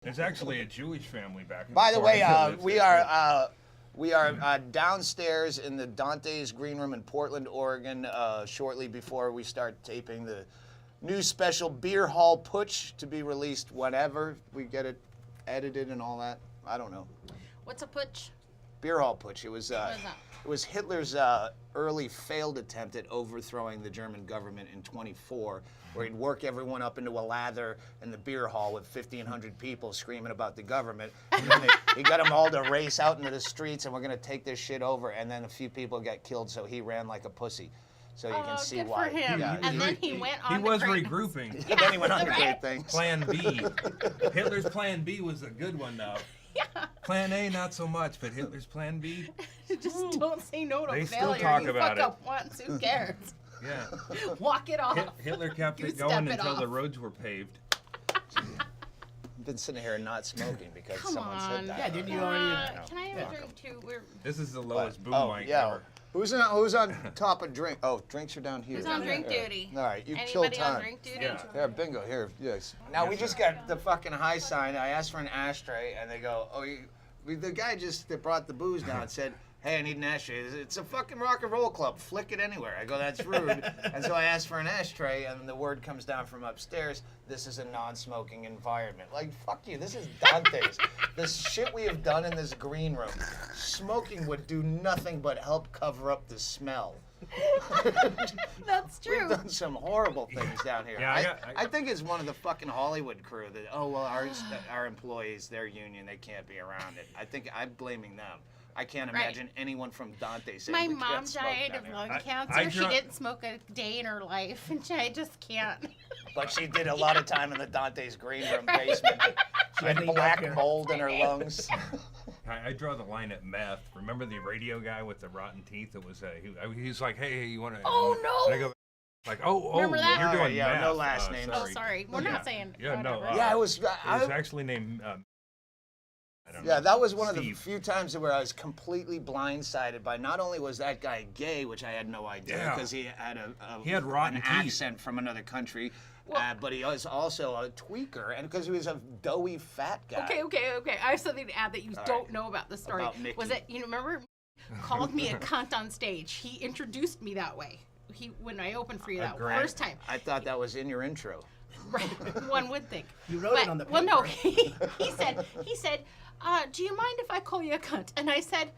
It's actually a Jewish family back. By the way, we are Yeah. downstairs in the Dante's Green Room in Portland, Oregon, shortly before we start taping the new special Beerhall Putsch to be released whenever we get it edited and all that. I don't know. What's a putsch? Beerhall Putsch. It was What is that? it was Hitler's early failed attempt at overthrowing the German government in 1924, where he'd work everyone up into a lather in the beer hall with 1,500 people screaming about the government. And then he got them all to race out into the streets, and we're going to take this shit over. And then a few people got killed, so he ran like a pussy. So you can see good why. for him. Yeah. And then he went on. He was great- regrouping. And then he went on to Right. great things. Plan B. Hitler's Plan B was a good one, though. Yeah. Plan A, not so much, but Hitler's Plan B. Just don't say no to They still failure. talk you about fuck it. up once, who cares? Yeah. Walk it off. Hitler kept You it step going it until the off. roads were paved. I've been sitting here not smoking because Come someone on. said that. Yeah, didn't you Can already? I have a drink too? This is the lowest boom Oh, mic yeah. ever. Who's on top of drink? Oh, drinks are down here. Who's on drink Yeah. duty? All right, you kill Anybody time. on drink duty? Yeah. Here, bingo, here, yes. Now, we just got the fucking high sign. I asked for an ashtray, and they go, oh, the guy that brought the booze down said, hey, I need an ashtray. It's a fucking rock and roll club. Flick it anywhere. I go, that's rude. And so I asked for an ashtray, and the word comes down from upstairs, this is a non-smoking environment. Like, fuck you, this is Dante's. The shit we have done in this green room, smoking would do nothing but help cover up the smell. That's true. We've done some horrible things down here. Yeah, I think it's one of the fucking Hollywood crew that, oh, well, our employees, their union, they can't be around it. I think I'm blaming them. I can't Right. imagine anyone from Dante saying My we mom can't smoke died down of here. lung I cancer. She dro- didn't smoke a day in her life, and I just can't. But she did a lot of time in the Dante's green room basement. She had Cleaned up black here. mold in her lungs. I draw the line at meth. Remember the radio guy with the rotten teeth? It was he's like, hey, you want to? Oh, no. And I go, like, oh, Remember that? you're doing Yeah, meth. no last names. Oh, sorry. We're Yeah. not saying. Yeah, no, whatever. Yeah, it was. It was actually named. I don't know. Yeah, that was one of the Steve. few times where I was completely blindsided by not only was that guy gay, which I had no idea Yeah. because he had He had rotten an teeth. accent from another country, Well- but he was also a tweaker, and because he was a doughy fat guy. Okay. I have something to add that you All don't right. know about the story. About Mickey. Was it, you remember, called me a cunt on stage. He introduced me that way. When I opened for you that Grant. first time. I thought that was in your intro. Right. One would think. You wrote it on the Well, no, paper. he said, do you mind if I call you a cunt? And I said,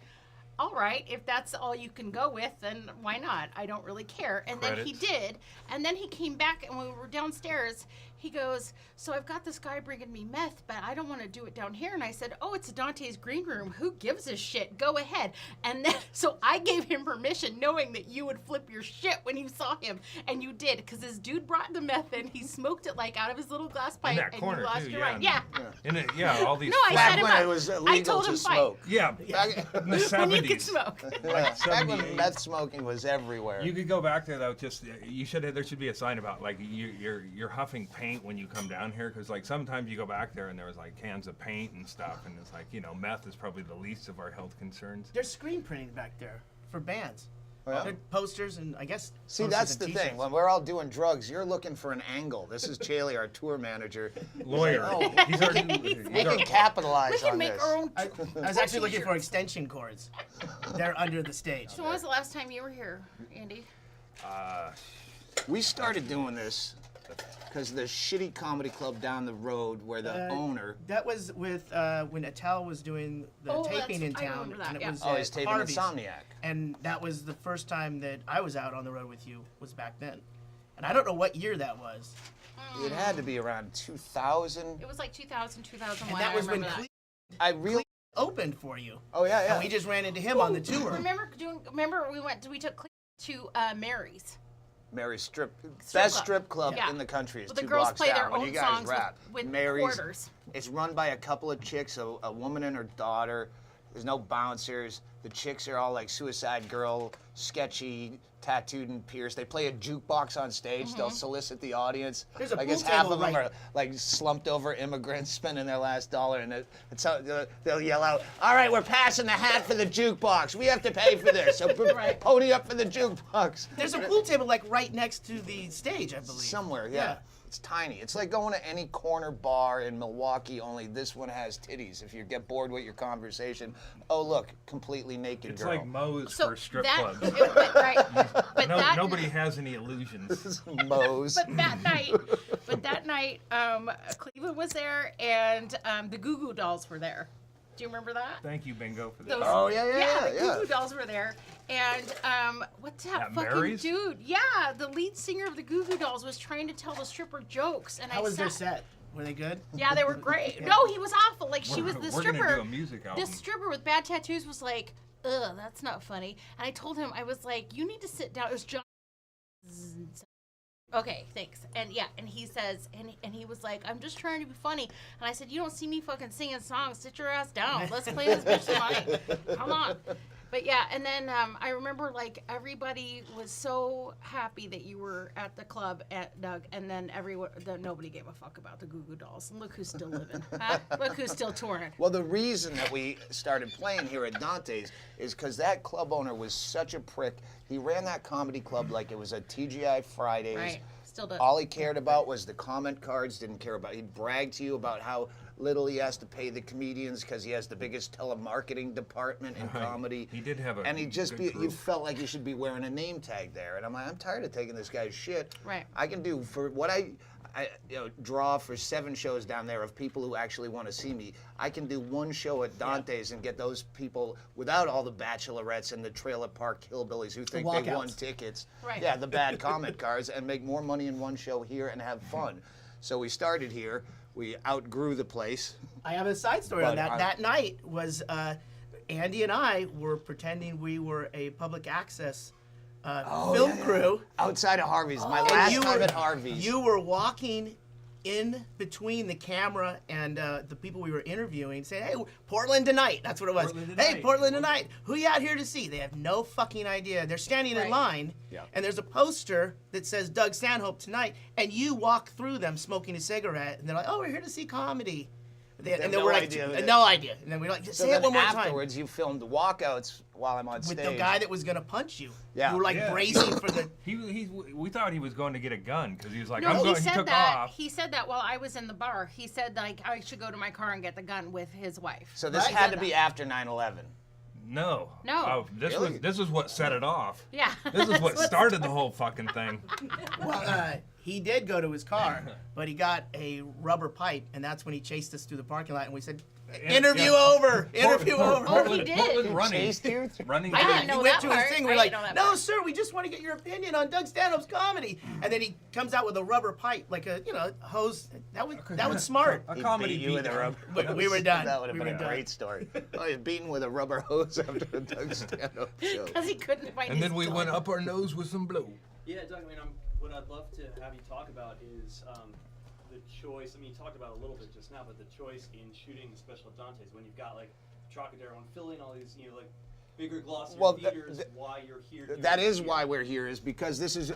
all right, if that's all you can go with, then why not? I don't really care. And then he Credits. did. And then he came back, and when we were downstairs, he goes, so I've got this guy bringing me meth, but I don't want to do it down here. And I said, oh, it's Dante's Green Room. Who gives a shit? Go ahead. And then, so I gave him permission, knowing that you would flip your shit when you saw him. And you did, because this dude brought the meth in. He smoked it like out of his little glass pipe. that and corner, you lost too, your yeah. mind. Yeah. In it, yeah, all these. No, I flat- set him when up. it was I illegal told to him fine. smoke. Yeah, Back, in the 70s. When you could smoke. back when 78. meth smoking was everywhere. You could go back there though. Just there should be a sign about like you're huffing paint when you come down here, because like sometimes you go back there and there was like cans of paint and stuff, and it's like, you know, meth is probably the least of our health concerns. There's screen printing back there for bands. Oh, yeah? There are posters and I guess. See, posters that's and the t-shirts. thing. When we're all doing drugs, you're looking for an angle. This is Chaley, our tour manager. Lawyer. He's like, He's our, we can capitalize We can on make this. our own. I was actually looking for extension cords. They're under the stage. So when was the last time you were here, Andy? We started doing this because the shitty comedy club down the road where the owner, That was with when Attell was doing the Oh, taping in I town, remember that, and it yeah. was oh, he's at taping Harvey's. Insomniac. And that was the first time that I was out on the road with you. Was back then, and I don't know what year that was. It had to be around 2000. It was like 2000, 2001. And that was I when remember Cle I really. opened for you. Oh yeah, yeah. And we just ran into him on the tour. Remember we took Cle to Mary's. Mary's best club. strip club Yeah. in the country is Well, the 2 girls blocks play down. their when own you guys songs rap, with Mary's. quarters. It's run by a couple of chicks, a woman and her daughter. There's no bouncers. The chicks are all like Suicide Girl, sketchy, tattooed and pierced. They play a jukebox on stage. They'll solicit the audience. There's a I pool guess half table of them right- are like slumped over immigrants spending their last dollar, and it's how they'll yell out, "All right, we're passing the hat for the jukebox. We have to pay for this, so pony up for the jukebox." There's a pool table like right next to the stage, I believe. Somewhere, yeah. It's tiny. It's like going to any corner bar in Milwaukee, only this one has titties. If you get bored with your conversation, oh look, completely naked It's girl. like Moe's So for strip that, clubs. right. But that, Nobody has any illusions. Moe's. But that night, Cleveland was there, and the Goo Goo Dolls were there. Do you remember that? Thank you, Bingo, for that. Those- Oh yeah. the Goo Goo Dolls were there, and what's that At fucking Mary's? dude? Yeah, the lead singer of the Goo Goo Dolls was trying to tell the stripper jokes, and How was their set? Were they good? Yeah, they were great. No, he was awful. Like she was the We're stripper. gonna do a music album. This stripper with bad tattoos was like, ugh, that's not funny. And I told him, I was like, you need to sit down. It was John. Okay, thanks. And yeah, and he says, and he was like, I'm just trying to be funny. And I said, you don't see me fucking singing songs. Sit your ass down. Let's play this bitch tonight. Come on. But yeah, and then I remember like everybody was so happy that you were at the club at Doug, and then nobody gave a fuck about the Goo Goo Dolls. And look who's still living. Huh? Look who's still touring. Well, the reason that we started playing here at Dante's is because that club owner was such a prick. He ran that comedy club like it was a TGI Fridays. Right. Still does. All he cared about was the comment cards, didn't care about. He'd brag to you about how little he has to pay the comedians because he has the biggest telemarketing department in Right. comedy. He did have a And he'd just good be, you group. felt like you should be wearing a name tag there. And I'm like, I'm tired of taking this guy's shit. Right. I can do, for what I draw for 7 shows down there of people who actually want to see me. I can do 1 show at Dante's and get those people without all the bachelorettes and the trailer park hillbillies who think they won walkouts. tickets. Right. Yeah, the bad comment cards, and make more money in 1 show here and have fun. So we started here. We outgrew the place. I have a side story on But that. I- That night was Andy and I were pretending we were a public access film crew. Outside of Harvey's, my And last you time were- at Harvey's. You were walking in between the camera and the people we were interviewing, saying, "Hey, Portland tonight." That's what it was. Portland Hey, tonight. Portland tonight. Who you out here to see? They have no fucking idea. They're standing in Right. line, Yeah. and there's a poster that says Doug Stanhope tonight, and you walk through them smoking a cigarette, and they're like, "Oh, we're here to see comedy." have And then no we're like, idea that- "No idea." And then we're like, So "Say it then one more time." afterwards, you filmed walkouts while I'm on With stage. the guy that was gonna punch you. Yeah. You were like Yeah. bracing for the. We thought he was going to get a gun because he was like, No, I'm he going. He said took that. off. He said that while I was in the bar. He said like I should go to my car and get the gun with his wife. So this Right. had to be after 9/11. No. No. Oh, this Really? was what set it off. Yeah. This is That's what started the whole fucking thing. Well, he did go to his car, but he got a rubber pipe, and that's when he chased us through the parking lot, and we said, "Interview yeah. over! Interview over!" Oh, he did. Portland running. Chased you? Running. I didn't He know went that to part. his thing. I We're like, didn't know that "No, part. sir, we just want to get your opinion on Doug Stanhope's comedy." And then he comes out with a rubber pipe, like a hose. That was smart. A He comedy beat you with a beat. rubber But we hose. were done. That would have We been were a done. great story. Oh, he's beaten with a rubber hose after a Doug Stanhope show. Because he couldn't find And his then we gun. went up our nose with some blow. Yeah, Doug, I mean, what I'd love to have you talk about is the choice. I mean, you talked about it a little bit just now, but the choice in shooting the special at Dante's when you've got like Trocadero and filling all these, like bigger, glossier Well, theaters. Why you're here? doing That it is here. why we're here, is because this is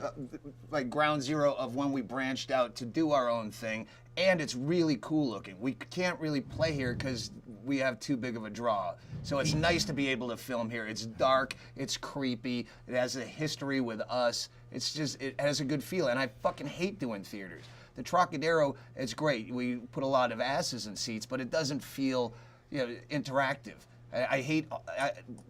like ground zero of when we branched out to do our own thing, and it's really cool looking. We can't really play here because we have too big of a draw. So it's nice to be able to film here. It's dark, it's creepy, it has a history with us. It's just, it has a good feel, and I fucking hate doing theaters. The Trocadero, it's great. We put a lot of asses in seats, but it doesn't feel, interactive. I hate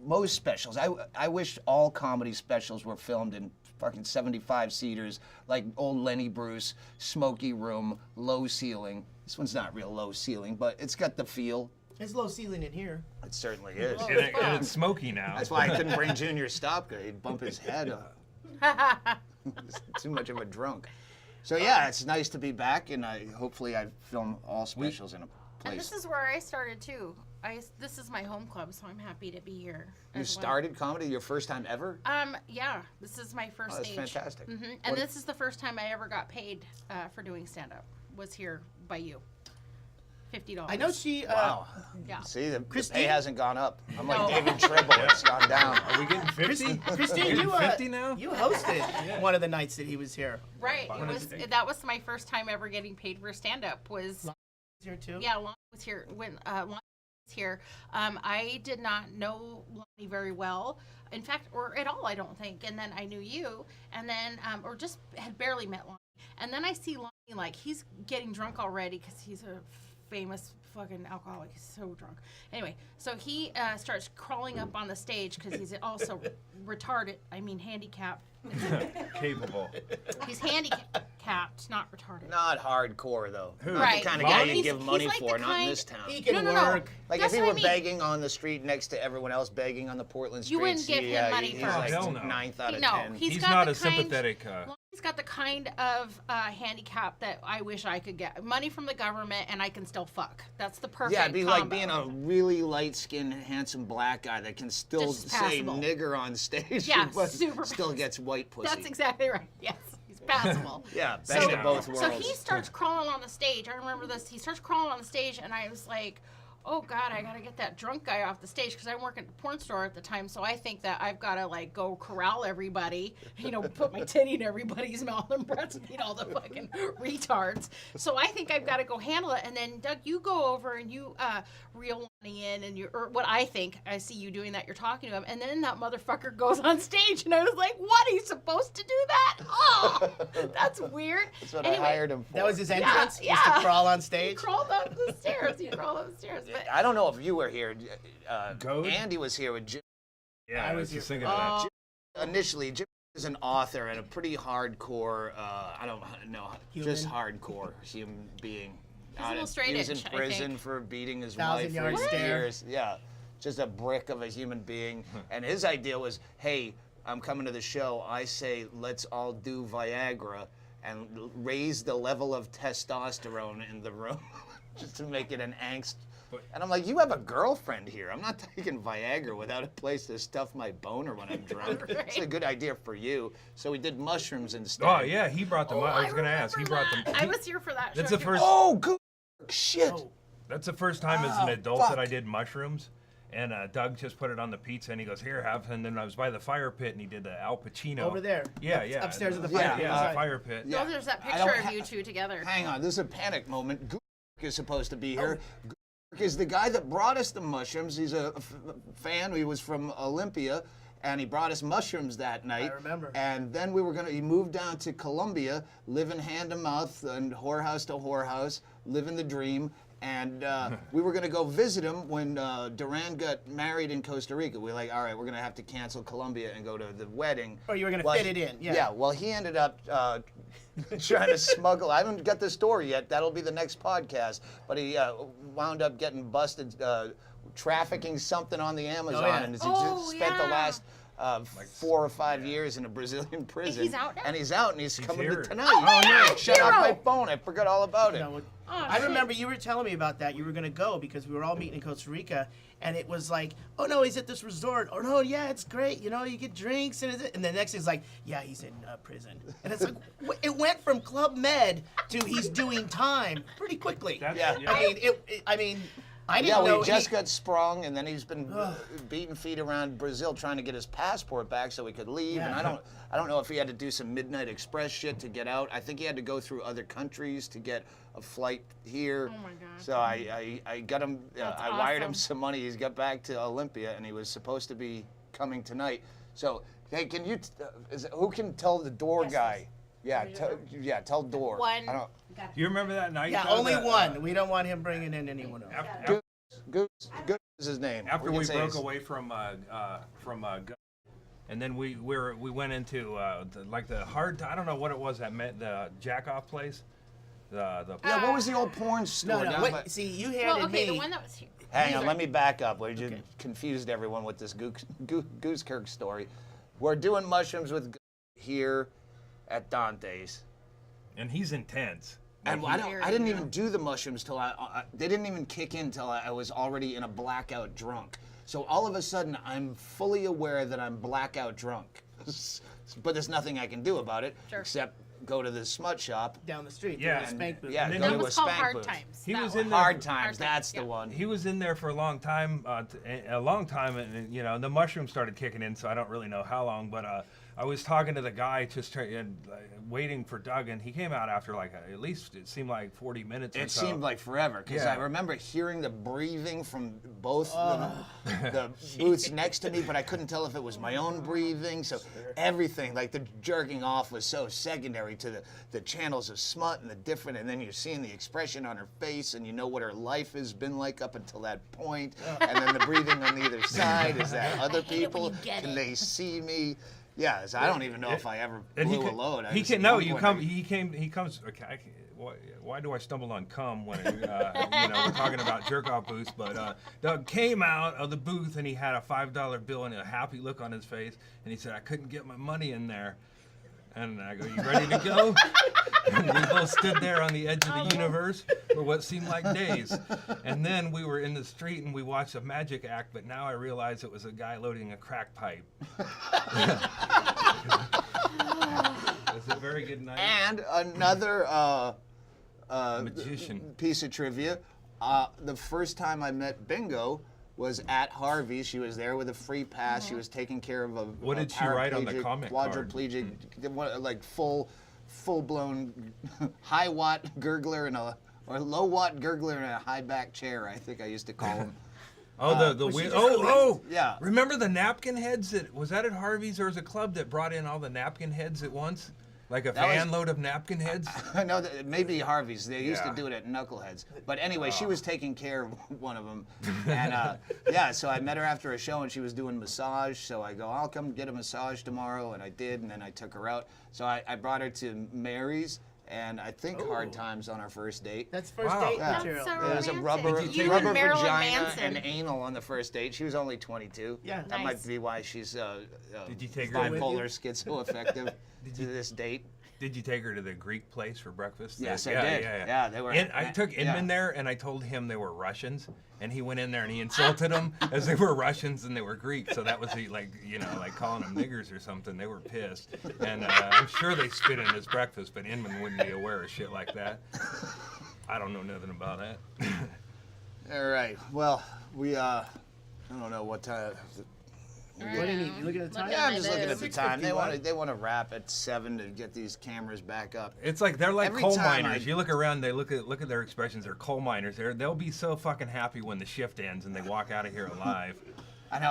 most specials. I wish all comedy specials were filmed in fucking 75-seaters, like old Lenny Bruce, smoky room, low ceiling. This one's not real low ceiling, but it's got the feel. There's low ceiling in here. It certainly is. And it's smoky now. That's why I couldn't bring Junior Stopka. He'd bump his head up. He's too much of a drunk. So yeah, it's nice to be back, and hopefully I film all specials in a place. And this is where I started too. This is my home club, so I'm happy to be here. You as well. started comedy your first time ever? Yeah, this is my first Oh, that's stage. fantastic. And What- this is the first time I ever got paid for doing stand-up. Was here by you. $50. I know she. Wow. Yeah. See, the Christine? pay hasn't gone up. I'm like No. David Tribble. It's gone down. Are we getting 50? Christine, you 50 now? you hosted one of the nights that he was here. Right. When is it? That was my first time ever getting paid for stand-up. Was Here too. yeah, Lonnie was here when Lonnie was here. I did not know Lonnie very well. In fact, or at all, I don't think. And then I knew you, and then or just had barely met Lonnie. And then I see Lonnie, like, he's getting drunk already because he's a famous fucking alcoholic. He's so drunk. Anyway, so he starts crawling up on the stage because he's also retarded. I mean, handicapped. Capable. He's handicapped, not retarded. Not hardcore though. Who? Not Right. the kind of guy Lonnie? you give He's money like for, the not in kind- this town. He can No, no, no. work. Like That's if he what were I mean. begging on the street next to everyone else begging on the Portland streets, You wouldn't give him money he's for like hell no. 9th out of No, 10. he's He's got not the a kind- sympathetic. Lonnie's got the kind of handicap that I wish I could get. Money from the government and I can still fuck. That's the perfect Yeah, it'd be like combo. being a really light-skinned, handsome black guy that can still Just say passable. nigger on stage, Yeah, but super still passable. gets white pussy. That's exactly right. Yes, he's passable. Yeah, So, best of both worlds. so he starts crawling on the stage. I remember this. He starts crawling on the stage, and I was like, oh God, I gotta get that drunk guy off the stage because I work at the porn store at the time. So I think that I've gotta like go corral everybody, put my titty in everybody's mouth and breastfeed all the fucking retards. So I think I've gotta go handle it. And then Doug, you go over and you reel Lonnie in, and or what I think I see you doing that. You're talking to him, and then that motherfucker goes on stage, and I was like, what? He's supposed to do that? Oh, that's weird. That's what Anyway, I hired him for. That was his entrance. Yeah, Just to yeah. crawl on He stage. crawled up the stairs. He crawled up the stairs. But I don't know if you were here. Goat? Andy was here with Jim. Yeah, I I was was just here thinking of that. Initially, Jim is an author and a pretty hardcore, I don't know, just Human. hardcore human being. He's a little straight He was in edge, I prison think. for beating his 1,000 wife for yard stare. years. Yeah, just a brick of a human being. And his idea was, hey, I'm coming to the show. I say, let's all do Viagra and raise the level of testosterone in the room just to make it an angst. And I'm like, you have a girlfriend here. I'm not taking Viagra without a place to stuff my boner when I'm drunk. It's a good idea for you. So we did mushrooms instead. Oh yeah, he brought them. Oh, I was gonna ask. He brought remember them. that. I was here for that. That's show the too. first. Oh, good shit. Oh. That's the first time as an Oh, adult fuck. that I did mushrooms. And Doug just put it on the pizza, and he goes, "Here, have." And then I was by the fire pit, and he did the Al Pacino Over there. Yeah, yeah. Upstairs at the fire fire. pit. Yeah, Outside. the fire pit. Yeah. Oh, there's that I don't picture of ha- you two together. Hang on, this is a panic moment. Gurk is supposed to be here. Gurk is the guy that brought us the mushrooms. He's a fan. He was from Olympia, and he brought us mushrooms that night. I remember. And then he moved down to Colombia, living hand to mouth and whorehouse to whorehouse, living the dream. And we were going to go visit him when Duran got married in Costa Rica. We were like, all right, we're going to have to cancel Colombia and go to the wedding. Or you were gonna Well, fit it in, yeah. Yeah, well, he ended up trying to smuggle. I haven't got the story yet. That'll be the next podcast. But he wound up getting busted trafficking something on the Amazon. yeah. And he Oh, spent the yeah. last 4 or 5 years in a Brazilian prison. he's out now? And he's out, and he's coming here. to tonight. Oh, my God, Shut off my hero. phone. I forgot all about it. No, Oh, I shit. remember you were telling me about that. You were gonna go because we were all meeting in Costa Rica, and it was like, oh no, he's at this resort. Oh no, yeah, it's great. You get drinks, and the next thing is like, yeah, he's in prison. And it's like, it went from Club Med to he's doing time pretty quickly. That's, Yeah. I mean, I didn't Yeah, know. we just got sprung, and then he's been beating feet around Brazil trying to get his passport back so he could leave. Yeah. And I don't know if he had to do some Midnight Express shit to get out. I think he had to go through other countries to get a flight here. Oh my God. So I got him. That's I wired him awesome. some money. He's got back to Olympia, and he was supposed to be coming tonight. So hey, can you? Who can tell the door guy? Yeah, tell door. One. I don't. You remember that night? Yeah, though, only that, one. We don't want him bringing in anyone else. Goose is his name. After can we say broke his- away from and then we went into the hard. I don't know what it was that met the jack off place. The Yeah, what was the old porn store? No, down wait, by- see, you Well, handed okay, me. the one that was here. Hang on, let me back up. We just confused everyone with this Goosekirk story. We're doing mushrooms with here at Dante's. and he's intense. And I didn't even do the mushrooms till they didn't even kick in till I was already in a blackout drunk. So all of a sudden, I'm fully aware that I'm blackout drunk. But there's nothing I can do about it Sure. except go to the smut shop. down the street. Yeah, to the spank booth. yeah, And then go he That to a was called spank Hard booth. Times. He that was one. in there- Hard Times, Hard that's the yeah. one. He was in there for a long time, and the mushrooms started kicking in, so I don't really know how long. But I was talking to the guy just waiting for Doug, and he came out after like at least it seemed like 40 minutes. It seemed like forever because Yeah. I remember hearing the breathing from both the booths next to me, but I couldn't tell if it was my own breathing. So everything, like the jerking off, was so secondary to the channels of smut and the different. And then you're seeing the expression on her face, and you know what her life has been like up until that point. And then the breathing on either side is that other hate it when people you get can it. they see me? Yeah, so I don't even know if I ever blew a load. He can no. You come. He comes. Okay, why do I stumble on cum when we're talking about jerk off booths? But Doug came out of the booth and he had a $5 bill and a happy look on his face, and he said, "I couldn't get my money in there." And I go, "You ready to go?" And we both stood there on the edge of the universe for what seemed like days. And then we were in the street and we watched a magic act, but now I realize it was a guy loading a crack pipe. It was a very good night. And another Magician. piece of trivia. The first time I met Bingo was at Harvey's. She was there with a free pass. She was taking care of a What did she write on the comment card? quadriplegic, like full-blown high watt gurgler or low watt gurgler in a high back chair. I think I used to call him. Oh, the was she weird. just Oh. Yeah. Remember the napkin heads? Was that at Harvey's? There was a club that brought in all the napkin heads at once, like a That was- van load of napkin heads. I know that maybe Harvey's. They used Yeah. to do it at Knuckleheads. But anyway, she was taking care of one of them. And yeah, so I met her after a show and she was doing massage. So I go, I'll come get a massage tomorrow. And I did. And then I took her out. So I brought her to Mary's and I think Hard Times on our first date. That's first Wow. date Yeah. material. That's so There was a romantic. rubber, You rubber and Marilyn vagina Manson. and anal on the first date. She was only 22. Yeah. That might Nice. be why she's Did you take her with bipolar schizoaffective to this date. Did you take her to the Greek place for breakfast? Yes, I yeah, did. Yeah, Yeah, they were- I took Inman there, and I told him they were Russians, and he went in there and he insulted them as they were Russians and they were Greek. So that was like calling them niggers or something. They were pissed, and I'm sure they spit in his breakfast, but Inman wouldn't be aware of shit like that. I don't know nothing about that. All right. Well, we I don't know what time. What do you need? You looking at the time? Yeah, I'm just looking at the time. They 6:51. want to wrap at 7 to get these cameras back up. It's like they're like Every coal time miners. You look around, they look at their expressions. They're coal miners. They'll be so fucking happy when the shift ends and they walk out of here alive. I know.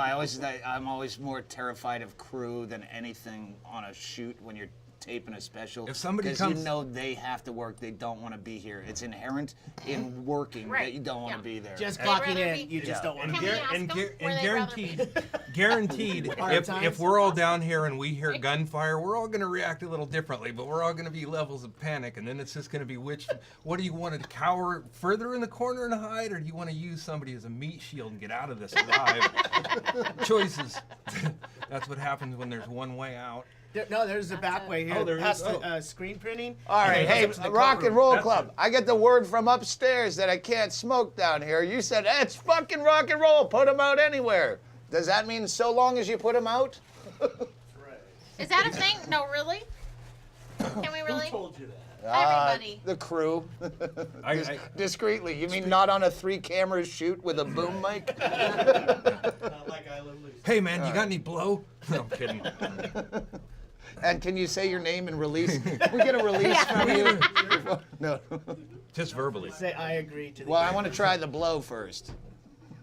I'm always more terrified of crew than anything on a shoot when you're taping a special. If somebody because comes- you know they have to work, they don't want to be here. It's inherent in working that Right. you don't want Yeah. to be there. Just They'd clocking rather in. be- You just don't want And, to Can be we there. ask and, them guar- where and they'd rather be? guaranteed, Hard if times. we're all down here and we hear gunfire, we're all going to react a little differently, but we're all going to be levels of panic, and then it's just going to be what do you want to cower further in the corner and hide, or do you want to use somebody as a meat shield and get out of this alive? Choices. That's what happens when there's one way out. There's a back way here. Oh, there Past is? the screen printing. All right, And it hey, goes up to the Rock courtroom. and Roll That's Club. it. I get the word from upstairs that I can't smoke down here. You said, it's fucking rock and roll. Put them out anywhere. Does that mean so long as you put them out? Is that a thing? No, really? Can we really? Who told you that? Everybody. The crew. I- Discreetly. You mean not on a 3-camera shoot with a boom mic? Not like I Love Lucy. Hey man, you got any blow? No, I'm kidding. And can you say your name and release? We get a release from you? No. Just verbally. Say I agree to the. Well, I want to try the blow first.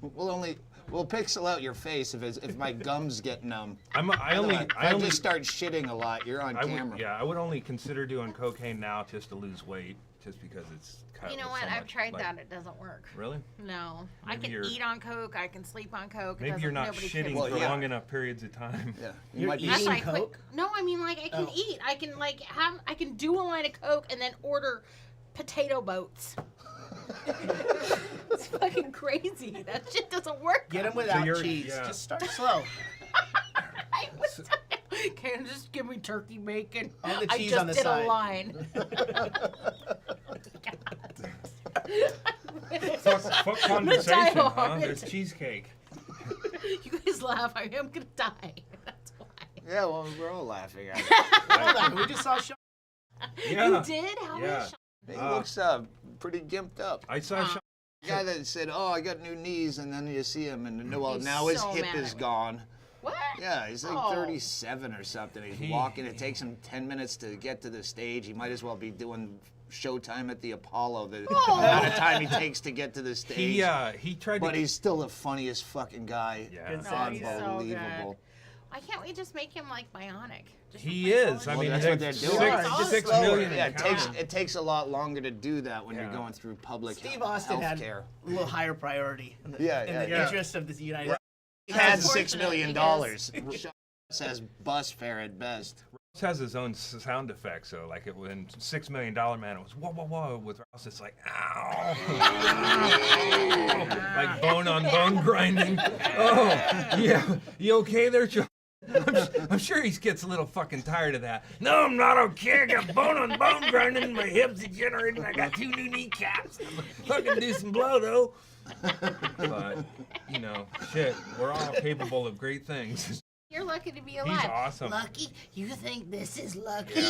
We'll pixel out your face if my gums get numb. I If I just start shitting a lot, you're on camera. I would only consider doing cocaine now just to lose weight, just because it's kind You of know what? so I've much, tried like- that. It doesn't work. Really? No. I Maybe can you're- eat on coke. I can sleep on coke. It Maybe you're doesn't- not nobody shitting cares. Well, for yeah. long enough periods of time. Yeah. You're might be That's why I eating quit. coke? No, I mean like I can Oh. eat. I can like have. I can do a line of coke and then order potato boats. It's fucking crazy. That shit doesn't work. Get them without you're- cheese. yeah. Just start slow. I was can you just give me turkey bacon? All the I cheese just on the did side. a line. Fuck condensation, huh? diehard. There's cheesecake. You guys laugh. I am gonna die. That's why. Yeah, well, we're all laughing at it. Hold on. We just saw Sean. Yeah. You did? How Yeah. is He looks pretty gimped up. I saw Sean. The guy that said, "Oh, I got new knees," and then you see him, and well, He's now his so hip mad is at me. gone. What? Yeah, he's like Oh. 37 or something. He's walking. It takes him 10 minutes to get to the stage. He might as well be doing Showtime at the Apollo. The amount of time he takes to get to the stage. He tried But to. he's still the funniest fucking guy. Yeah. Good No, he's so Unbelievable. Why can't we just make him like bionic? Just He replace is. all I Well, mean, that's what they're six- doing. It's six slower. million. Yeah, and it takes counting. it takes a lot longer to do that when you're Yeah. going through public Steve Austin had healthcare. a little higher priority in the, Yeah, in yeah, the yeah. interest of the United He had unfortunate $6 million. because- Says bus fare at best. Ross has his own sound effects, so like it when $6 Million Man, it was whoa whoa whoa. With Ross, it's like ow, like bone on bone grinding. Oh yeah, you okay there, Joe? I'm sure he gets a little fucking tired of that. No, I'm not okay. I got bone on bone grinding. My hips degenerating. I got 2 new kneecaps. Fucking do some blow though. But you know, shit, we're all capable of great things. You're lucky to be alive. He's awesome. Lucky? You think this is lucky?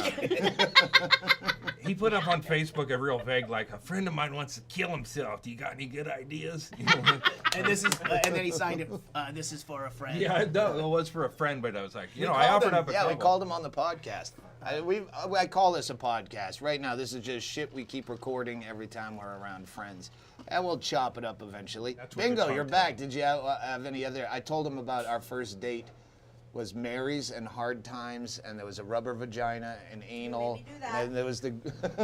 He put up on Facebook a real vague, like, a friend of mine wants to kill himself. Do you got any good ideas? You know, And this is, and then he signed it. This is for a friend. yeah, no, it was for a friend, but I was like, you know, I Called offered him. up a Yeah, we couple. called him on the podcast. I call this a podcast. Right now, this is just shit we keep recording every time we're around friends. And we'll chop it up eventually. That's what Bingo, the you're content back. Did you have any other? I told him about our first date was Mary's and Hard Times, and there was a rubber vagina and anal. me do that. And there was the.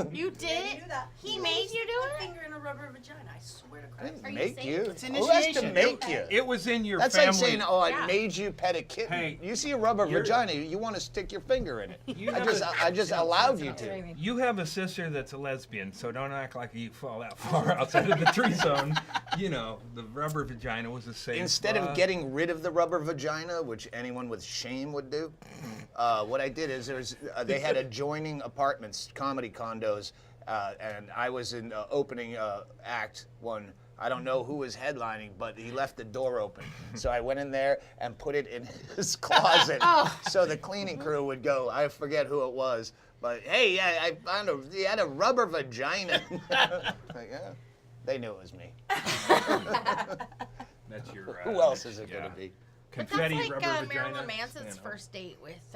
You did? You do that. He made you do One it? finger in a rubber vagina. I swear to I Christ. didn't Are you make saying- you. It's Who has to initiation. make you? It was in your That's family. like saying, "Oh, I Yeah. made you pet a kitten." Hey, you see a rubber you're- vagina, you want to stick your finger in it. You I have just, a- I just allowed you to. You have a sister that's a lesbian, so don't act like you fall that far outside of the tree zone. You know, the rubber vagina was a safe. Instead of getting rid of the rubber vagina, which anyone with shame would do, what I did is they had adjoining apartments, comedy condos, and I was in opening act one. I don't know who was headlining, but he left the door open. So I went in there and put it in his closet. So the cleaning crew would go, I forget who it was, but hey, yeah, I found he had a rubber vagina. Like, yeah. They knew it was me. That's your. Who else is it yeah. going to be? But Confetti that's like rubber vagina. Marilyn Manson's you know. first date with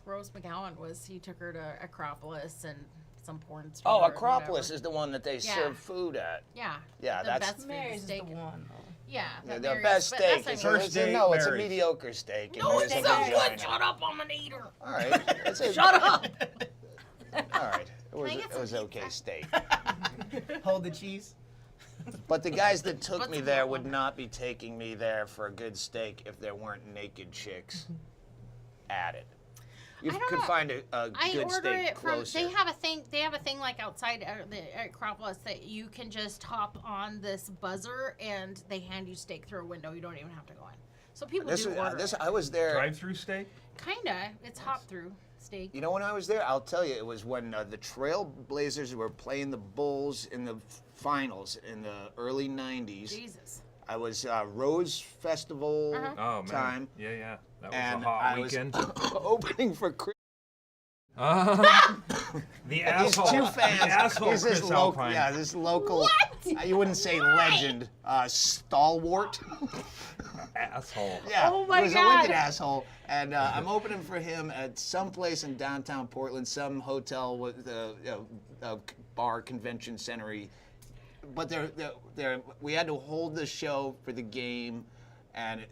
Rose McGowan was he took her to Acropolis and some porn store. Oh, or Acropolis whatever. is the one that they Yeah. serve food at. Yeah. Yeah, the that's- best food Mary's is the steak. one. Yeah. Yeah, that the Mary's- best but that's steak. what I It's, mean. First it's, date, no, it's a Mary's. mediocre steak. and No, there's it's a so vagina. good. Shut up, I'm an eater. All right. It's a, Shut up. All right. I get It was some okay pizza? steak. Hold the cheese. But the guys that took What's me the there problem? would not be taking me there for a good steak if there weren't naked chicks at it. You I don't could know. find a I good order steak it from. closer. They have a thing. They have a thing like outside the Acropolis that you can just hop on this buzzer and they hand you steak through a window. You don't even have to go in. So people This do was, order. I was there. Drive-through steak. Kinda. It's hop through steak. You know when I was there? I'll tell you, it was when the Trailblazers were playing the Bulls in the finals in the early 90s. Jesus. I was Rose Festival Oh man. time, Yeah. That was and a hot I weekend. was opening for Chris. The And these asshole. two The fans. asshole He's this Chris local, Alpine. yeah, this local. You wouldn't say Why? legend, stalwart. Asshole. Yeah, Oh my he was God. a wicked asshole. And I'm opening for him at some place in downtown Portland, some hotel with a bar convention center. But we had to hold the show for the game, and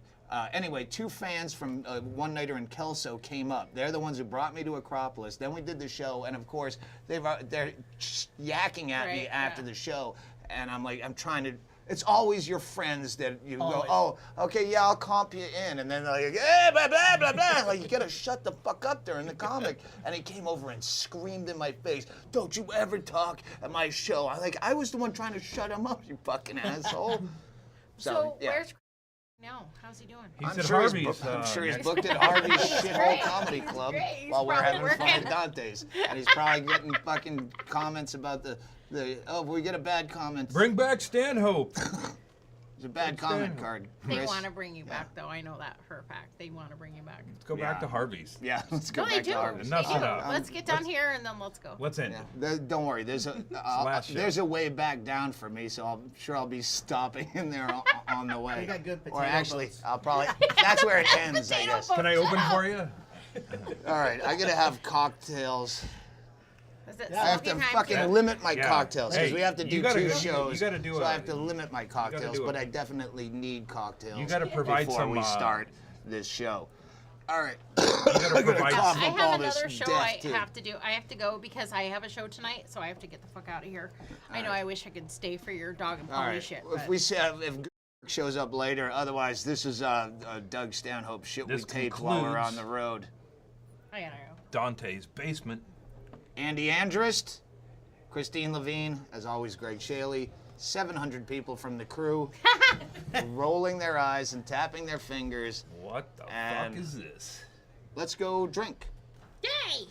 anyway, two fans from One Nighter in Kelso came up. They're the ones who brought me to Acropolis. Then we did the show, and of course they're yakking at me Right, after yeah. the show, and I'm like, I'm trying to. It's always your friends that you Always. go, oh, okay, yeah, I'll comp you in, and then they're like, eh, blah blah blah blah. Like you gotta shut the fuck up during the comic. And he came over and screamed in my face, "Don't you ever talk at my show!" I was the one trying to shut him up, you fucking asshole. So yeah. where's now? How's he doing? He's I'm at sure Harvey's. I'm sure he's next- booked at Harvey's shithole great. comedy He's club great. He's while we're probably having fun working. at Dante's, and he's probably getting fucking comments about the oh, if we get a bad comment. Bring back Stanhope. It's a bad comment card. They Chris. want to bring you back, though. I know that for a fact. They want to bring you back. Let's go back to Harvey's. Yeah, let's go No, they back do. to Harvey's. Enough They do. enough. Let's get down here and then let's go. What's in? Yeah. Don't worry. There's a Last show. there's a way back down for me, so I'm sure I'll be stopping in there on the way. We got good potato Or actually, boats. I'll probably. That's where it ends, I Potato guess. boat. Can I open for you? All right, I gotta have cocktails. Is it I have to smoking time fucking too? limit my Yeah. cocktails because Hey, we have to you do gotta two go- shows. you gotta do so a- I have to limit my cocktails, do but a- I definitely need cocktails. You got to provide before some. we start this show. All right. You got to provide. cough I up have all this another show death, I too. have to do. I have to go because I have a show tonight, so I have to get the fuck out of here. I know. I wish I could stay for your dog and All pony right. shit. If but- we if shows up later, otherwise this is Doug Stanhope shit This we taped while we're on concludes- the road. I gotta go. Dante's basement. Andy Andrist, Christine Levine, as always, Greg Shaley, 700 people from the crew, rolling their eyes and tapping their fingers. What the And- fuck is this? Let's go drink. Yay!